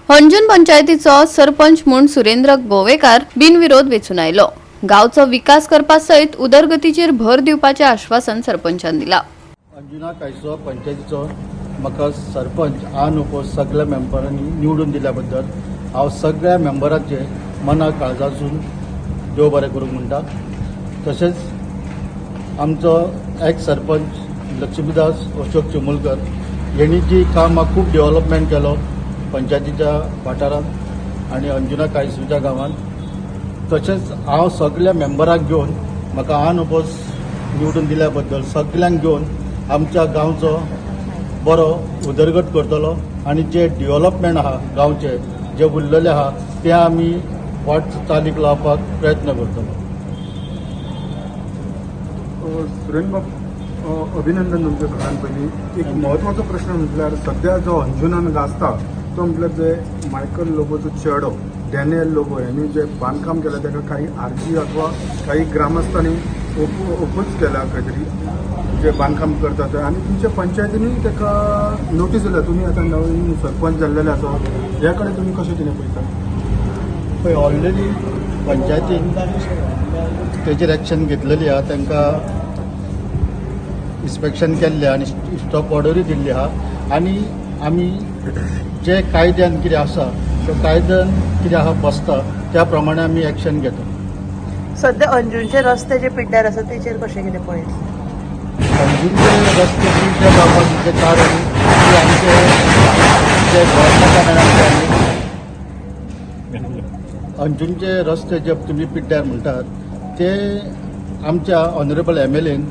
अंजुन पंचायतीचो सरपंच म्हूण सुरेंद्र गोवेकार बिनविरोध वेचून आयलो। गांवचो विकास करपा सयत उदरगतीचेर भर दिवपाचें आश्वासन सरपंचान दिला। अंजुना कायसो पंचायतीचो म्हाका सरपंच नको सगळ्या मेंबरांनी निवडून दिल्या बद्दल हांव सगळ्या मेंबरांचे मना काळजासून देव बरें करूंक म्हणटा। तशेंच आमचो एक्स सरपंच लक्ष्मीदास अशोक चिमुलकर हेणी जी कामां खूब डेव्हलपमेंट केलो पंचायतीच्या वाठारांत आनी अंजुना कायसूच्या गांवांत। तशेंच हांव सगळ्या मेंबरांक घेवन म्हाका अनओपोज निवडून दिल्या बद्दल सगळ्यांक घेवन आमच्या गांवचो बरो उदरगत करतलो आनी जे डेव्हलपमेंट आहा गांवचे जे उरलेले आहा ते आमी वाटचालीक लावपाक प्रयत्न करतलो। सुरेंद्र अभिनंदन तुमच्या सगळ्यां पयलीं एक म्हत्वाचो प्रश्न म्हटल्यार सध्या जो अंजुनान गाजता तो म्हटल्यार जे मायकल लोबोचो चेडो डॅनियल लोबो यांनी जे बांदकाम केलं ताका काही आरजी अथवा काही ग्रामस्थांनी ओपोज केला काहीतरी जे बांदकाम करता ते आनी तुमच्या पंचायतीनी ताका नोटीस दिल्या। तुम्ही आता नवीन सरपंच जाल्लेले आसा ह्या कडेन तुमी कशें कितें पळयता? पळय ऑलरेडी पंचायतीन तेजेर एक्शन घेतलेली आहा, तांकां इन्स्पेक्शन केल्लें आनी स्टॉप ऑर्डरूय दिल्ली आहा आनी आमी जे कायद्यान कितें आसा तो कायद्यान कितें आहा बसता त्या प्रमाणे आमी एक्शन घेता। सध्या अंजुनचे रस्ते जे पिड्ड्यार आसा तेचेर कशें कितें पळयता? अंजुनचे रस्ते पिड्ड्यार जावपाचें कारण की आमचे जे गव्हर्मेंटान अंजुनचे रस्ते जे तुमी पिड्ड्यार म्हणटात ते आमच्या ऑनरेबल MLAन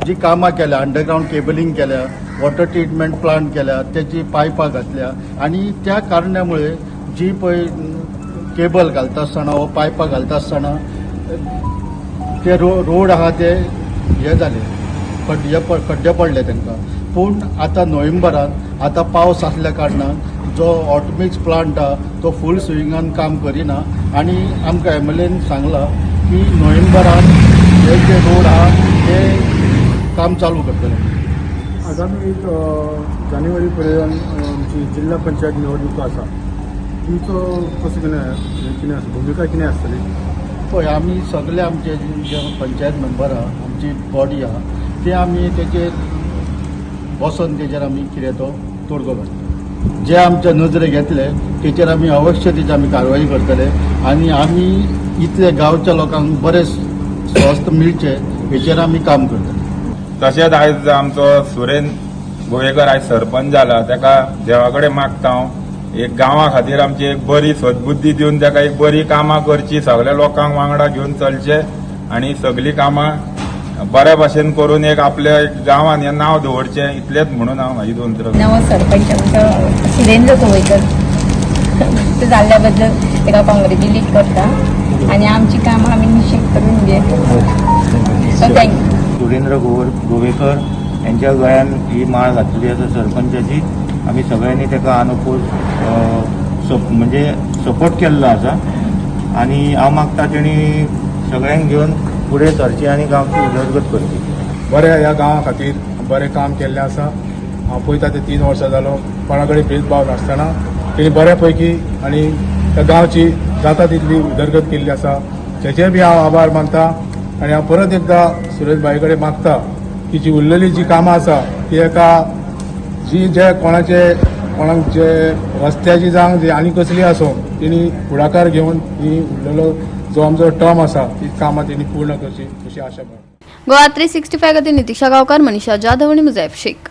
जी कामां केल्या, अंडरग्राउंड केबलिंग केल्या, वॉटर ट्रीटमेंट प्लांट केल्या, त्याची पायपां घातल्या आनी त्या कारणामुळे जी पळय केबल घालता आसतना वो पायपां घालता आसतना ते रोड आहा ते हे जाले खड्डे पडले तांकां। पूण आतां नोव्हेंबरान आतां पावस आसल्या कारणान जो ऑटोमिक्स प्लांट आहा तो फूल स्विंगान काम करिना आनी आमकां MLAन सांगला की नोव्हेंबरान हे जे रोड आहा ते काम चालू करतले। आगामी जानेवारी पर्यंत आमची जिल्हा पंचायत निवडणूक आसा, तुमचो कसो कितें आसा भुमिका कितें आसतली? पळय आमी सगळे आमचे जे पंचायत मेंबर आहा आमची बॉडी आहा ते आमी तेजेर बसून तेजेर आमी कितें तो तोडगो काडटले। जे आमच्या नजरेक येतले तेचेर आमी अवश्य तेची आमी कारवाई करतले आनी आमी इतले गांवच्या लोकांक बरें स्वस्थ मेळचे हेचेर आमी काम करतले। तशेंच आयज आमचो सुरेंद्र गोवेकर आयज सरपंच जाला ताका देवा कडेन मागता हांव एक गांवा खातीर आमची एक बरी सद्बुद्धी दिवन ताका एक बरी कामां करची, सगळ्या लोकांक वांगडा घेवन चलचे आनी सगळीं कामां बऱ्या भाशेन करून एक आपल्या गांवान हें नांव दवरचें इतलेंच म्हणून हांव म्हाजी दोन उतरां नवो सरपंच आमचो सुरेंद्र गोवेकर ते जाल्ल्या बद्दल ताका कॉंग्रेच्युलेट करता आनी आमची कामां आमी निश्चित करून दिया। So thank you. सुरेंद्र गोवेकर यांच्या गळ्यान ही माळ घातली आसा सरपंचाची। आमी सगळ्यांनी ताका अनओपोज म्हणजे सपोर्ट केल्लो आसा आनी हांव मागता तेणी सगळ्यांक घेवन फुडें सरची आनी गांवची उदरगत करची। बरें ह्या गांवा खातीर बरें काम केल्लें आसा। हांव पळयता ते 3 वर्सां जालो कोणा कडेन भेदभाव नासतना तेणी बऱ्या पैकी आनी त्या गांवची जाता तितली उदरगत केल्ली आसा, तेचे बी हांव आभार मानता। आनी हांव परत एकदा सुरेश भाई कडेन मागता की जी उरलेली जी कामां आसा ती एका जी जे कोणाक जे रस्त्याची जावं जी आनी कसली आसूं तेणी फुडाकार घेवन ही उरलेलो जो आमचो टर्म आसा ती कामां तेणी पूर्ण करची अशी आशा बाळगता। गोवा 365 खातीर नितीशा गांवकार, मनीषा जाधव आनी मुजैफ शेख।